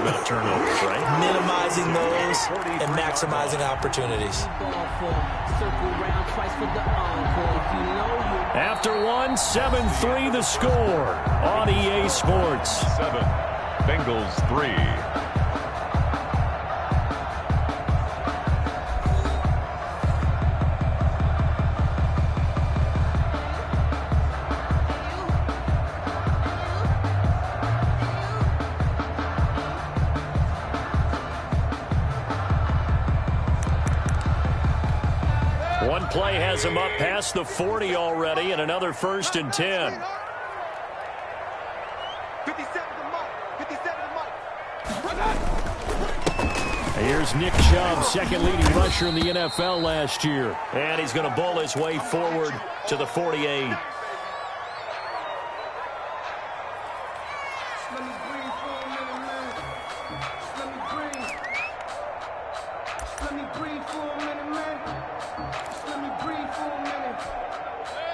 about turnovers, right? Minimizing those and maximizing opportunities. After one, 7-3 the score on EA Sports. 7, Bengals 3. One play has him up past the 40 already, and another 1st and 10. 57 to Mike. 57 to Mike. Here's Nick Chubb, second leading rusher in the NFL last year. And he's going to bowl his way forward to the 48.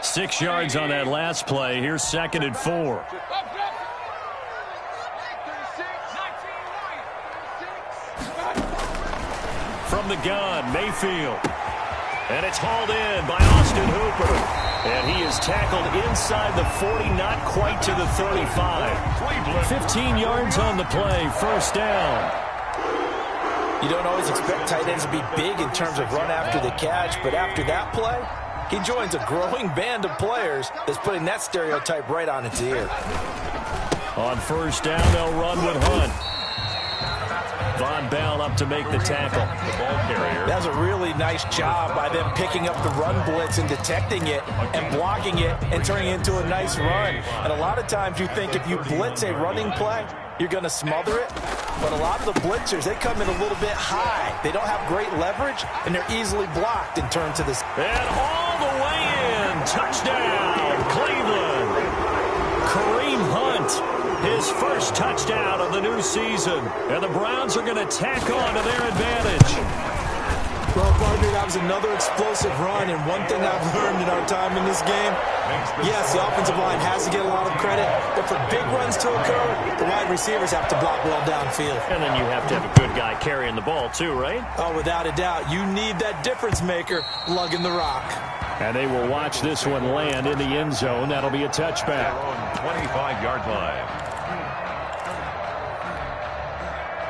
Six yards on that last play. Here's 2nd and 4. From the gun, Mayfield. And it's hauled in by Austin Hooper. And he is tackled inside the 40, not quite to the 35. 15 yards on the play, 1st down. You don't always expect tight ends to be big in terms of run after the catch, but after that play, he joins a growing band of players that's putting that stereotype right on its ear. On 1st down, they'll run with Hunt. Von Bell up to make the tackle. The ball carrier. That's a really nice job by them picking up the run blitz and detecting it and blocking it and turning it into a nice run. And a lot of times you think if you blitz a running play, you're going to smother it. But a lot of the blitzers, they come in a little bit high. They don't have great leverage, and they're easily blocked and turned to this. And all the way in. Touchdown, Cleveland. Kareem Hunt, his first touchdown of the new season. And the Browns are going to tack on to their advantage. Well, partner, that was another explosive run, and one thing I've learned in our time in this game, yes, the offensive line has to get a lot of credit, but for big runs to occur, the wide receivers have to block well downfield. And then you have to have a good guy carrying the ball too, right? Oh, without a doubt. You need that difference maker lugging the rock. And they will watch this one land in the end zone. That'll be a touchback. 25-yard line.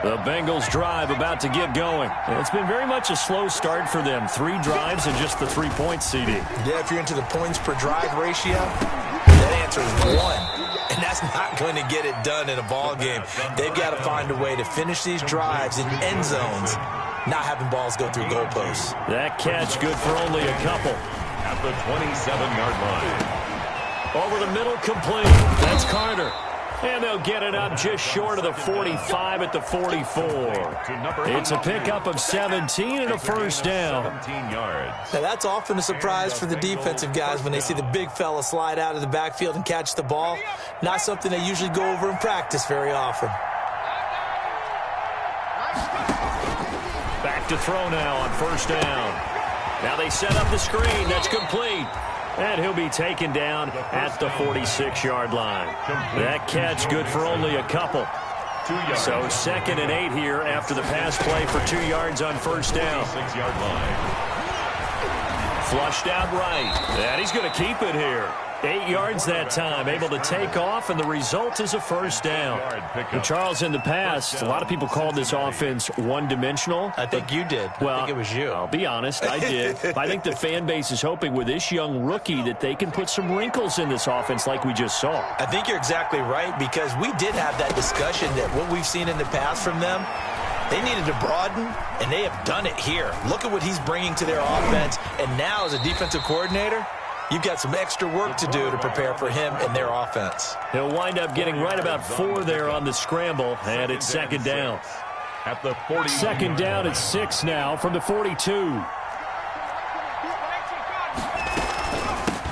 The Bengals drive about to get going. It's been very much a slow start for them. 3 drives and just the 3 points, CD. Yeah, if you're into the points per drive ratio, that answer is 1. And that's not going to get it done in a ball game. They've got to find a way to finish these drives in end zones, not having balls go through goalposts. That catch good for only a couple. At the 27-yard line. Over the middle, complete. That's Carter. And they'll get it up just short of the 45 at the 44. It's a pickup of 17 and a 1st down. 17 yards. Now, that's often a surprise for the defensive guys when they see the big fella slide out of the backfield and catch the ball. Not something they usually go over in practice very often. Back to throw now on 1st down. Now they set up the screen. That's complete. And he'll be taken down at the 46-yard line. That catch good for only a couple. 2 yards. So 2nd and 8 here after the pass play for 2 yards on 1st down. 6-yard line. Flushed out right. And he's going to keep it here. 8 yards that time, able to take off, and the result is a 1st down. And Charles, in the past, a lot of people called this offense one-dimensional. I think you did. Well, I think it was you. I'll be honest, I did. But I think the fan base is hoping with this young rookie that they can put some wrinkles in this offense like we just saw. I think you're exactly right, because we did have that discussion that what we've seen in the past from them, they needed to broaden, and they have done it here. Look at what he's bringing to their offense, and now as a defensive coordinator, you've got some extra work to do to prepare for him and their offense. He'll wind up getting right about 4 there on the scramble, and it's 2nd down. At the 40. 2nd down at 6 now from the 42.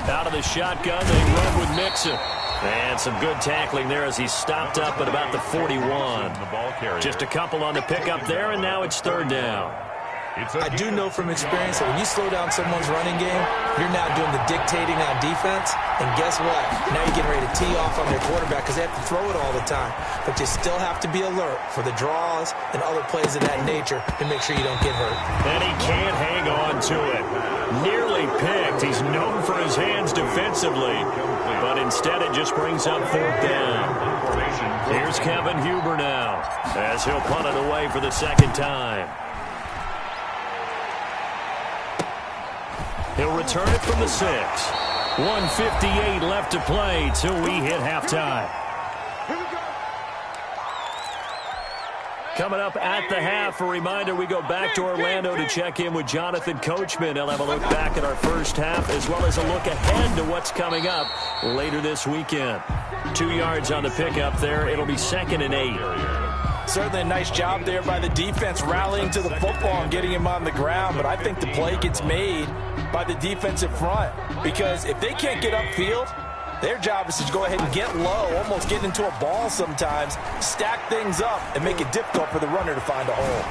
Out of the shotgun, they run with Mixon. And some good tackling there as he stopped up at about the 41. Just a couple on the pickup there, and now it's 3rd down. I do know from experience that when you slow down someone's running game, you're now doing the dictating on defense. And guess what? Now you're getting ready to tee off on their quarterback because they have to throw it all the time. But you still have to be alert for the draws and other plays of that nature to make sure you don't get hurt. And he can't hang on to it. Nearly picked. He's known for his hands defensively. But instead it just brings up fourth down. Here's Kevin Huber now as he'll punt it away for the second time. He'll return it from the 6. 1:58 left to play till we hit halftime. Coming up at the half, a reminder, we go back to Orlando to check in with Jonathan Coachman. He'll have a look back at our first half as well as a look ahead to what's coming up later this weekend. 2 yards on the pickup there. It'll be 2nd and 8. Certainly a nice job there by the defense rallying to the football and getting him on the ground, but I think the play gets made by the defensive front because if they can't get upfield, their job is to go ahead and get low, almost get into a ball sometimes, stack things up, and make it difficult for the runner to find a hole.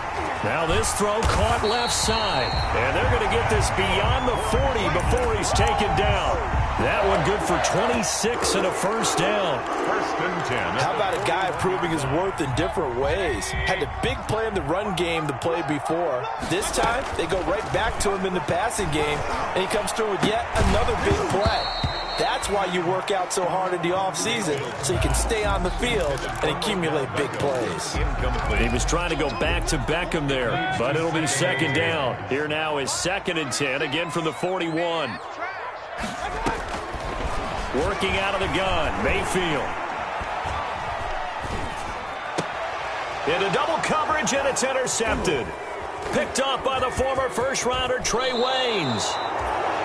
Now this throw caught left side, and they're going to get this beyond the 40 before he's taken down. That one good for 26 and a first down. 1st and 10. How about a guy proving his worth in different ways? Had a big play in the run game the play before. This time, they go right back to him in the passing game, and he comes through with yet another big play. That's why you work out so hard in the offseason, so you can stay on the field and accumulate big plays. He was trying to go back to Beckham there, but it'll be 2nd down. Here now is 2nd and 10, again from the 41. Working out of the gun, Mayfield. Into double coverage, and it's intercepted. Picked off by the former first-rounder Trey Waynes.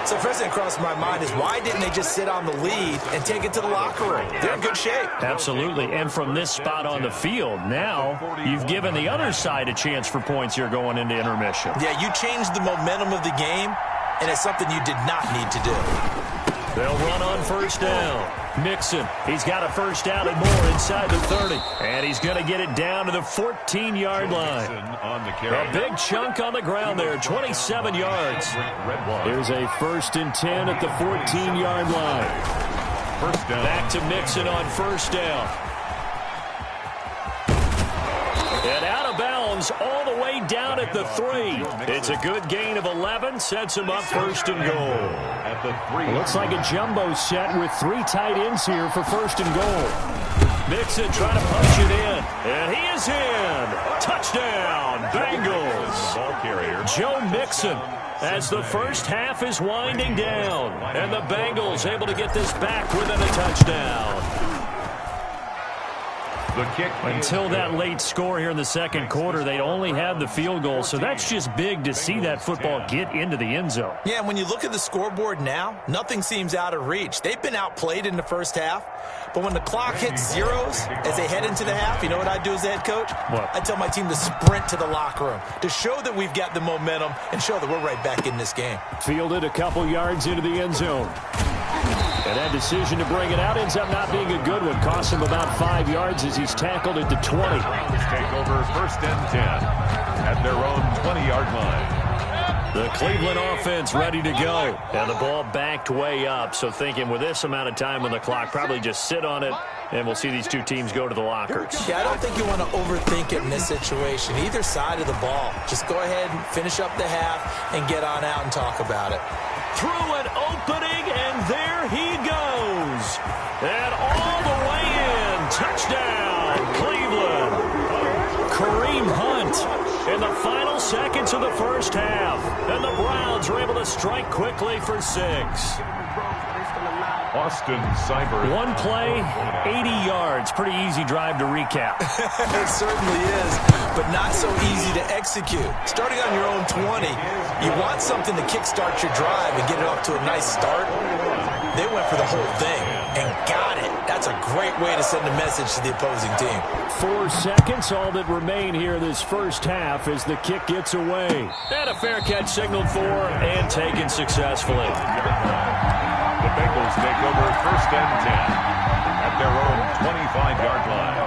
So first thing across my mind is why didn't they just sit on the lead and take it to the locker room? They're in good shape. Absolutely, and from this spot on the field, now you've given the other side a chance for points here going into intermission. Yeah, you changed the momentum of the game, and it's something you did not need to do. They'll run on first down. Mixon, he's got a first down and more inside the 30. And he's going to get it down to the 14-yard line. A big chunk on the ground there, 27 yards. Here's a 1st and 10 at the 14-yard line. First down. Back to Mixon on first down. And out of bounds all the way down at the 3. It's a good gain of 11, sets him up 1st and goal. At the 3. Looks like a jumbo set with 3 tight ends here for 1st and goal. Mixon trying to punch it in, and he is in. Touchdown, Bengals. Ball carrier. Joe Mixon as the first half is winding down, and the Bengals able to get this back within a touchdown. The kick Until that late score here in the second quarter, they'd only had the field goal, so that's just big to see that football get into the end zone. Yeah, and when you look at the scoreboard now, nothing seems out of reach. They've been outplayed in the first half, but when the clock hits zeros as they head into the half, you know what I do as the head coach? What? I tell my team to sprint to the locker room to show that we've got the momentum and show that we're right back in this game. Fielded a couple yards into the end zone. And that decision to bring it out ends up not being a good one. Costs him about 5 yards as he's tackled at the 20. take over 1st and 10 at their own 20-yard line. The Cleveland offense ready to go. And the ball backed way up. So thinking with this amount of time on the clock, probably just sit on it, and we'll see these two teams go to the lockers. Yeah, I don't think you want to overthink it in this situation. Either side of the ball. Just go ahead and finish up the half and get on out and talk about it. Through an opening, and there he goes. And all the way in. Touchdown, Cleveland. Kareem Hunt in the final seconds of the first half. And the Browns are able to strike quickly for 6. Austin Seibert. One play, 80 yards. Pretty easy drive to recap. It certainly is, but not so easy to execute. Starting on your own 20, you want something to kickstart your drive and get it off to a nice start. They went for the whole thing and got it. That's a great way to send a message to the opposing team. 4 seconds, all that remain here this first half as the kick gets away. And a fair catch signaled for and taken successfully. The Bengals take over 1st and 10 at their own 25-yard line.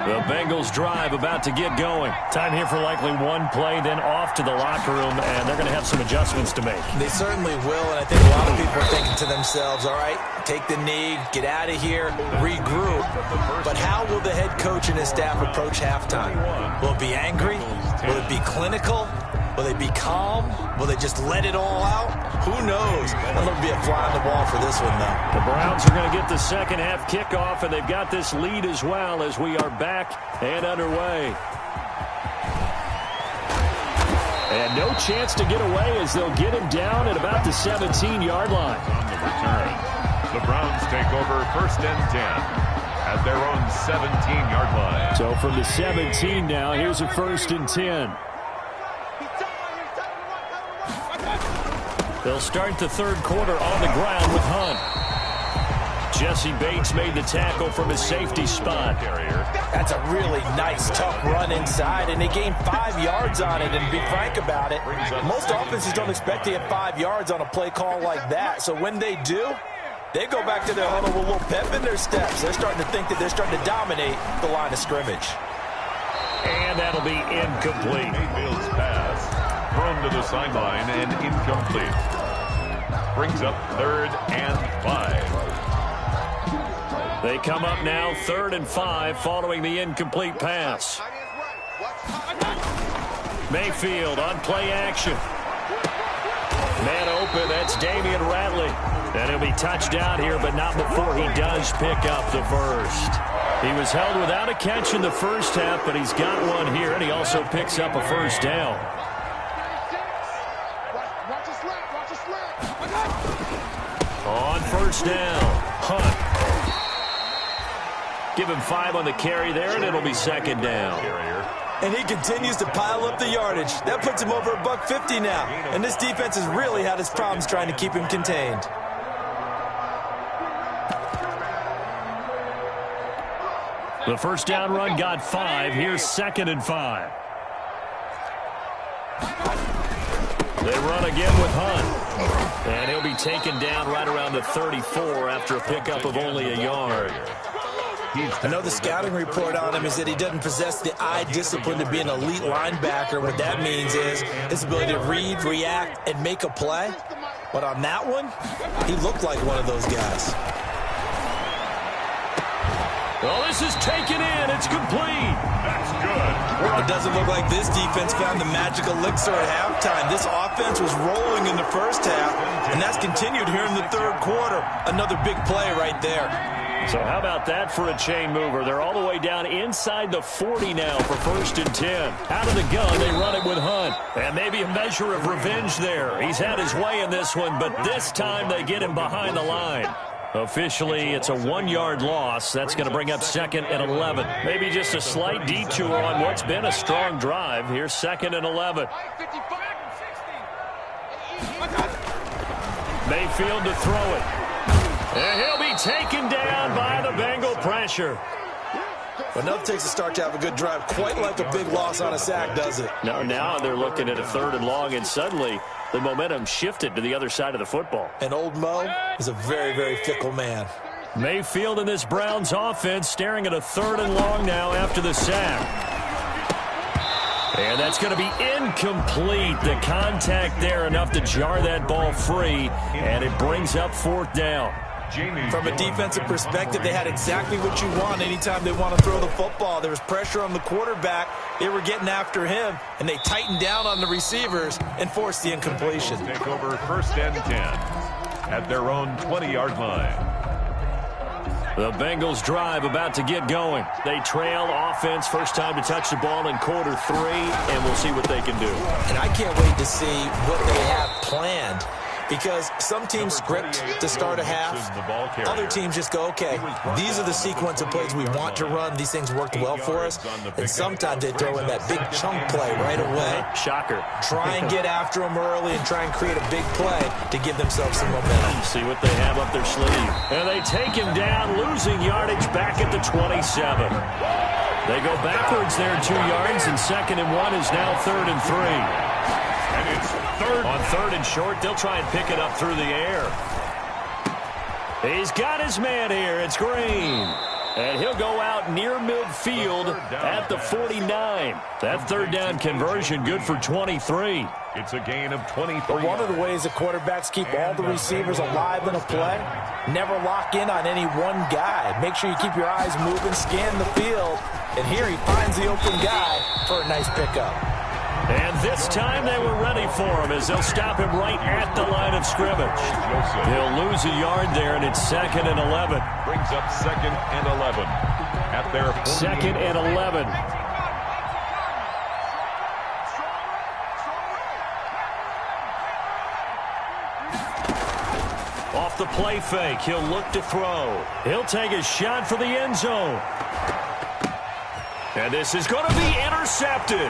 The Bengals drive about to get going. Time here for likely one play, then off to the locker room, and they're going to have some adjustments to make. They certainly will, and I think a lot of people are thinking to themselves, all right, take the knee, get out of here, regroup. But how will the head coach and his staff approach halftime? Will it be angry? Will it be clinical? Will they be calm? Will they just let it all out? Who knows? That'll be a fly on the wall for this one, though. The Browns are going to get the second half kickoff, and they've got this lead as well as we are back and underway. And no chance to get away as they'll get him down at about the 17-yard line. On the return, the Browns take over 1st and 10 at their own 17-yard line. So from the 17 now, here's a 1st and 10. They'll start the third quarter on the ground with Hunt. Jesse Bates made the tackle from his safety spot. That's a really nice, tough run inside, and they gained 5 yards on it. And to be frank about it, most offenses don't expect to get 5 yards on a play call like that. So when they do, they go back to their huddle with a little pep in their steps. They're starting to think that they're starting to dominate the line of scrimmage. And that'll be incomplete. Mayfield's pass thrown to the sideline and incomplete. Brings up 3rd and 5. They come up now 3rd and 5 following the incomplete pass. Mayfield on play action. Man open, that's Damian Ratley. And he'll be touched down here, but not before he does pick up the first. He was held without a catch in the first half, but he's got one here, and he also picks up a first down. On 1st down, Hunt. Give him 5 on the carry there, and it'll be 2nd down. And he continues to pile up the yardage. That puts him over $150 now. And this defense has really had its problems trying to keep him contained. The 1st down run got 5. Here's 2nd and 5. They run again with Hunt. And he'll be taken down right around the 34 after a pickup of only a yard. I know the scouting report on him is that he doesn't possess the eye discipline to be an elite linebacker. What that means is his ability to read, react, and make a play. But on that one, he looked like one of those guys. Well, this is taken in. It's complete. That's good. It doesn't look like this defense found the magic elixir at halftime. This offense was rolling in the first half, and that's continued here in the third quarter. Another big play right there. So how about that for a chain mover? They're all the way down inside the 40 now for 1st and 10. Out of the gun, they run it with Hunt. And maybe a measure of revenge there. He's had his way in this one, but this time they get him behind the line. Officially, it's a 1-yard loss. That's going to bring up 2nd and 11. Maybe just a slight detour on what's been a strong drive. Here's 2nd and 11. Mayfield to throw it. And he'll be taken down by the Bengal pressure. But enough takes a start to have a good drive. Quite like a big loss on a sack, does it? Now they're looking at a 3rd and long, and suddenly the momentum shifted to the other side of the football. And old Mo is a very, very fickle man. Mayfield in this Browns offense staring at a 3rd and long now after the sack. And that's going to be incomplete. The contact there enough to jar that ball free, and it brings up 4th down. From a defensive perspective, they had exactly what you want anytime they want to throw the football. There was pressure on the quarterback. They were getting after him, and they tightened down on the receivers and forced the incompletion. Take over 1st and 10 at their own 20-yard line. The Bengals drive about to get going. They trail offense, first time to touch the ball in quarter 3, and we'll see what they can do. And I can't wait to see what they have planned. Because some teams script to start a half. Other teams just go, okay, these are the sequence of plays we want to run. These things worked well for us. And sometimes they throw in that big chunk play right away. Shocker. Try and get after them early and try and create a big play to give themselves some momentum. See what they have up their sleeve. And they take him down, losing yardage back at the 27. They go backwards there 2 yards, and 2nd and 1 is now 3rd and 3. And it's 3rd. On 3rd and short, they'll try and pick it up through the air. He's got his man here. It's Green. And he'll go out near midfield at the 49. That third down conversion good for 23. It's a gain of 23. But one of the ways that quarterbacks keep all the receivers alive in a play, never lock in on any one guy. Make sure you keep your eyes moving, scan the field, and here he finds the open guy for a nice pickup. And this time they were ready for him as they'll stop him right at the line of scrimmage. He'll lose a yard there, and it's 2nd and 11. Brings up 2nd and 11 at their 2nd and 11. Off the play fake, he'll look to throw. He'll take a shot for the end zone. And this is going to be intercepted.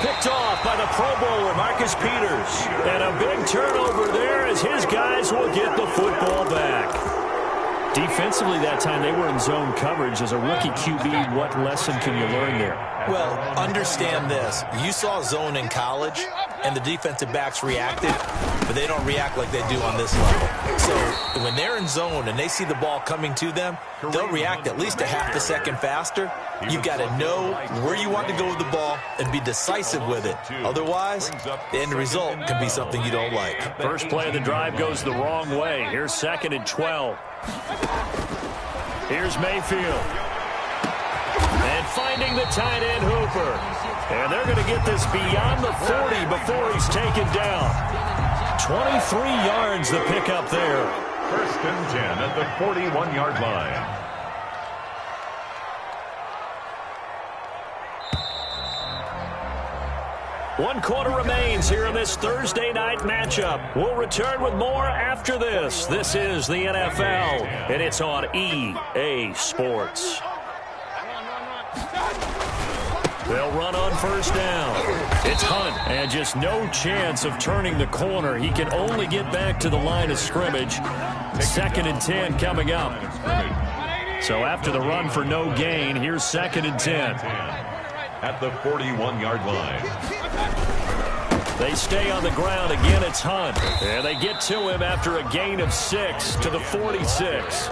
Picked off by the Pro Bowler, Marcus Peters. And a big turnover there as his guys will get the football back. Defensively that time, they were in zone coverage. As a rookie QB, what lesson can you learn there? Well, understand this. You saw zone in college, and the defensive backs reacted, but they don't react like they do on this level. So when they're in zone and they see the ball coming to them, they'll react at least a half a second faster. You've got to know where you want to go with the ball and be decisive with it. Otherwise, the end result can be something you don't like. First play of the drive goes the wrong way. Here's 2nd and 12. Here's Mayfield. And finding the tight end Hooper. And they're going to get this beyond the 40 before he's taken down. 23 yards the pickup there. 1st and 10 at the 41-yard line. One quarter remains here in this Thursday night matchup. We'll return with more after this. This is the NFL, and it's on EA Sports. They'll run on 1st down. It's Hunt, and just no chance of turning the corner. He can only get back to the line of scrimmage. 2nd and 10 coming up. So after the run for no gain, here's 2nd and 10. At the 41-yard line. They stay on the ground. Again, it's Hunt. And they get to him after a gain of 6 to the 46.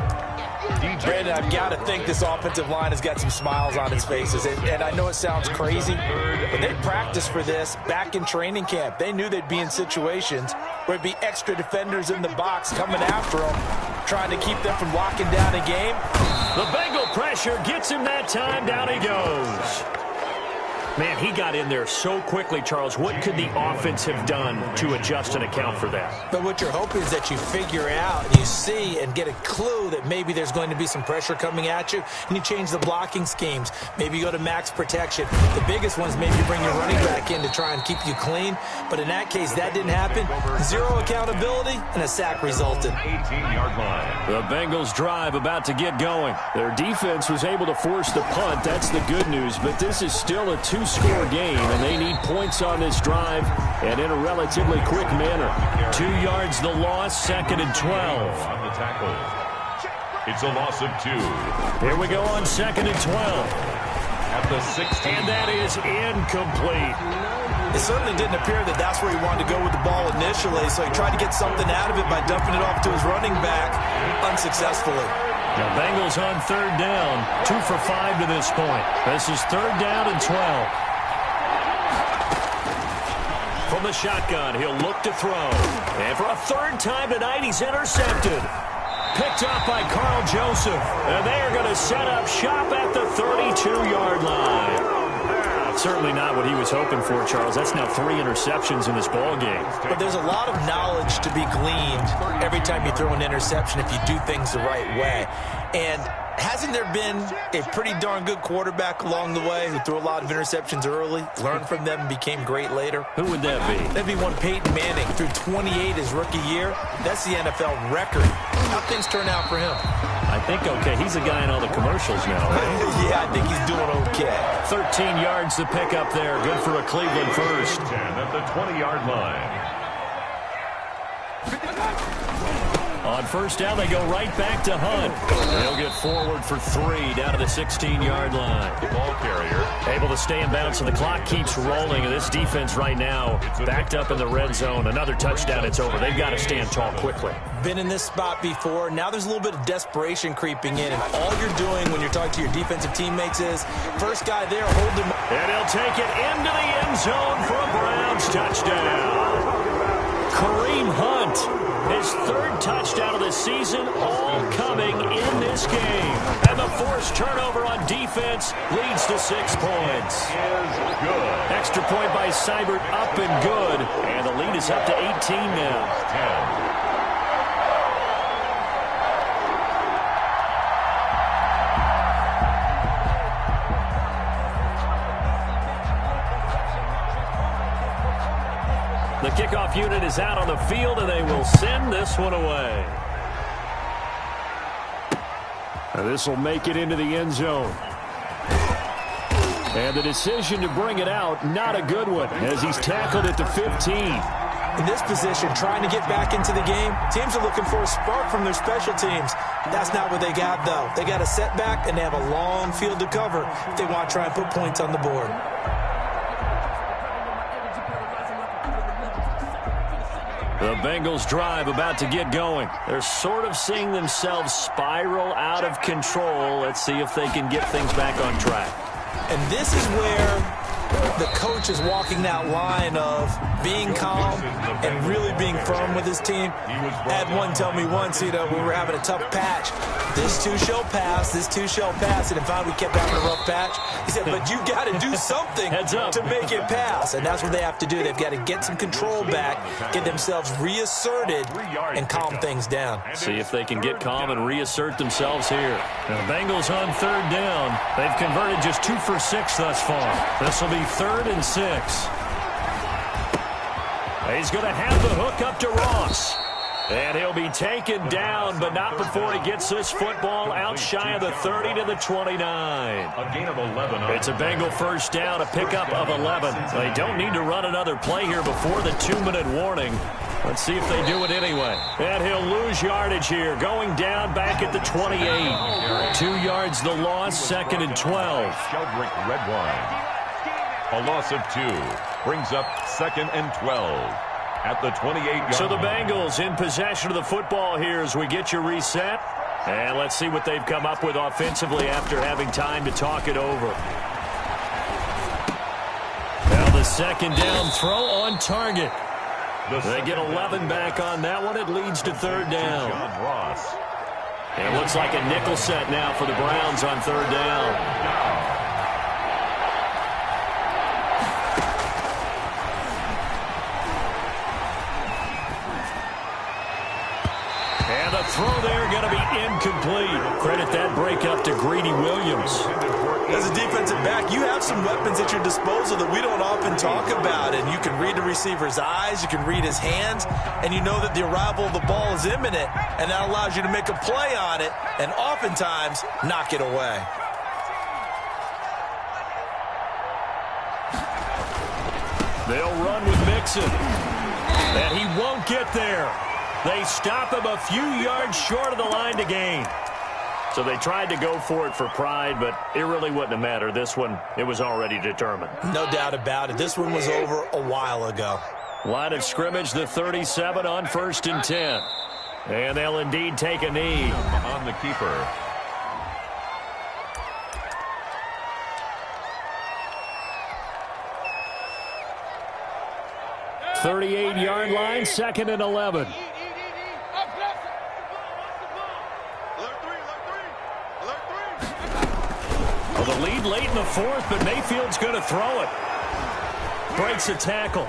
Brandon, I've got to think this offensive line has got some smiles on its faces. And I know it sounds crazy, but they practiced for this back in training camp. They knew they'd be in situations where there'd be extra defenders in the box coming after them, trying to keep them from locking down a game. The Bengal pressure gets him that time. Down he goes. Man, he got in there so quickly, Charles. What could the offense have done to adjust and account for that? But what you're hoping is that you figure out and you see and get a clue that maybe there's going to be some pressure coming at you, and you change the blocking schemes. Maybe you go to max protection. The biggest one is maybe you bring your running back in to try and keep you clean. But in that case, that didn't happen. Zero accountability, and a sack resulted. 18-yard line. The Bengals drive about to get going. Their defense was able to force the punt. That's the good news. But this is still a two-score game, and they need points on this drive and in a relatively quick manner. 2 yards the loss, 2nd and 12. On the tackle. It's a loss of 2. Here we go on 2nd and 12. At the 16. And that is incomplete. It certainly didn't appear that that's where he wanted to go with the ball initially, so he tried to get something out of it by dumping it off to his running back unsuccessfully. The Bengals on 3rd down, 2 for 5 to this point. This is 3rd down and 12. From the shotgun, he'll look to throw. And for a 3rd time tonight, he's intercepted. Picked up by Carl Joseph. And they are going to set up shop at the 32-yard line. Certainly not what he was hoping for, Charles. That's now 3 interceptions in this ball game. But there's a lot of knowledge to be gleaned every time you throw an interception if you do things the right way. And hasn't there been a pretty darn good quarterback along the way who threw a lot of interceptions early, learned from them, and became great later? Who would that be? That'd be one Peyton Manning. Threw 28 his rookie year. That's the NFL record. How things turn out for him? I think okay. He's a guy in all the commercials now, right? Yeah, I think he's doing okay. 13 yards to pick up there. Good for a Cleveland first. 10 at the 20-yard line. On first down, they go right back to Hunt. He'll get forward for 3 down to the 16-yard line. The ball carrier able to stay in bounds, so the clock keeps rolling. And this defense right now backed up in the red zone. Another touchdown, it's over. They've got to stand tall quickly. Been in this spot before. Now there's a little bit of desperation creeping in. And all you're doing when you're talking to your defensive teammates is, first guy there, hold him. And he'll take it into the end zone for a Browns touchdown. Kareem Hunt, his 3rd touchdown of the season, all coming in this game. And the forced turnover on defense leads to 6 points. is good. Extra point by Seibert, up and good. And the lead is up to 18 now. 10. The kickoff unit is out on the field, and they will send this one away. This will make it into the end zone. And the decision to bring it out, not a good one, as he's tackled at the 15. In this position, trying to get back into the game, teams are looking for a spark from their special teams. That's not what they got, though. They got a setback, and they have a long field to cover if they want to try and put points on the board. The Bengals drive about to get going. They're sort of seeing themselves spiral out of control. Let's see if they can get things back on track. And this is where the coach is walking that line of being calm and really being firm with his team. I had one tell me once, we were having a tough patch. This too shall pass, this too shall pass. And in fact, we kept having a rough patch. He said, but you got to do something to make it pass. And that's what they have to do. They've got to get some control back, get themselves reasserted, and calm things down. See if they can get calm and reassert themselves here. Now, the Bengals on 3rd down. They've converted just 2 for 6 thus far. This will be 3rd and 6. He's going to have the hook up to Ross. And he'll be taken down, but not before he gets this football out shy of the 30 to the 29. A gain of 11. It's a Bengal first down, a pickup of 11. They don't need to run another play here before the 2-minute warning. Let's see if they do it anyway. And he'll lose yardage here, going down back at the 28. 2 yards the loss, 2nd and 12. Sheldrick Redwine. A loss of 2 brings up 2nd and 12 at the 28-yard. So the Bengals in possession of the football here as we get you reset. And let's see what they've come up with offensively after having time to talk it over. Now the 2nd down throw on target. They get 11 back on that one. It leads to 3rd down. John Ross. And it looks like a nickel set now for the Browns on 3rd down. And the throw there going to be incomplete. Credit that break up to Greedy Williams. As a defensive back, you have some weapons at your disposal that we don't often talk about. And you can read the receiver's eyes, you can read his hands, and you know that the arrival of the ball is imminent. And that allows you to make a play on it and oftentimes knock it away. They'll run with Mixon. And he won't get there. They stop him a few yards short of the line to gain. So they tried to go for it for pride, but it really wouldn't have mattered. This one, it was already determined. No doubt about it. This one was over a while ago. Line of scrimmage, the 37 on 1st and 10. And they'll indeed take a knee. On the keeper. .38-yard line, 2nd and 11. Well, the lead late in the 4th, but Mayfield's going to throw it. Breaks a tackle.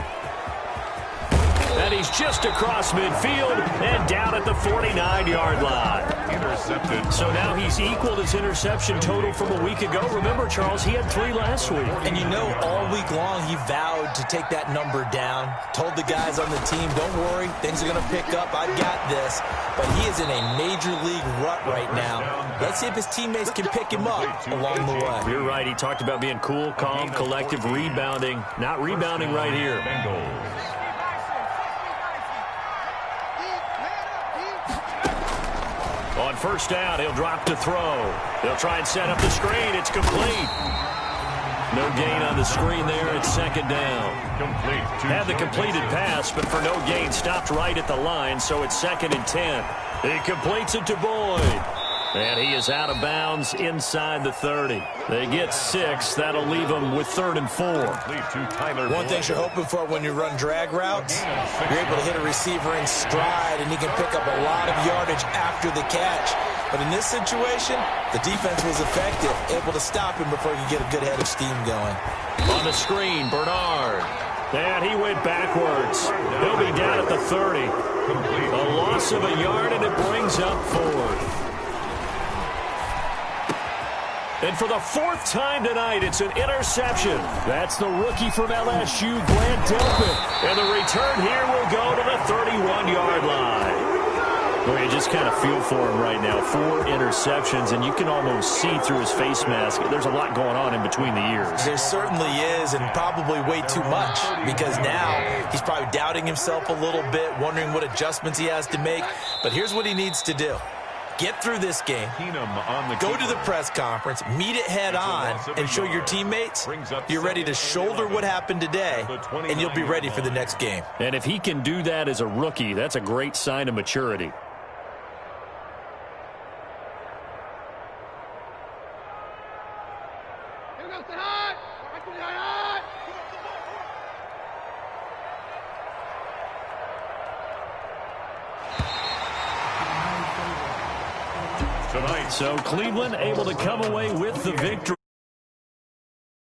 And he's just across midfield and down at the 49-yard line. Intercepted. So now he's equaled his interception total from a week ago. Remember, Charles, he had 3 last week. And you know, all week long he vowed to take that number down. Told the guys on the team, don't worry, things are going to pick up. I've got this. But he is in a major league rut right now. Let's see if his teammates can pick him up along the way. You're right. He talked about being cool, calm, collective, rebounding. Not rebounding right here. Bengals. first down. He'll drop to throw. They'll try and set up the screen. It's complete. No gain on the screen there. It's second down. Had the completed pass, but for no gain, stopped right at the line, so it's 2nd and 10. He completes it to Boyd. And he is out of bounds inside the 30. They get 6. That'll leave them with 3rd and 4. One thing you're hoping for when you run drag routes, you're able to hit a receiver in stride, and he can pick up a lot of yardage after the catch. But in this situation, the defense was effective, able to stop him before he could get a good head of steam going. On the screen, Bernard. And he went backwards. He'll be down at the 30. A loss of a yard, and it brings up 4th. And for the 4th time tonight, it's an interception. That's the rookie from LSU, Grant Delpit. And the return here will go to the 31-yard line. Well, you just kind of feel for him right now. 4 interceptions, and you can almost see through his face mask. There's a lot going on in between the ears. There certainly is, and probably way too much, because now he's probably doubting himself a little bit, wondering what adjustments he has to make. But here's what he needs to do. Get through this game, go to the press conference, meet it head on, and show your teammates you're ready to shoulder what happened today, and you'll be ready for the next game. And if he can do that as a rookie, that's a great sign of maturity. So Cleveland able to come away with the victory.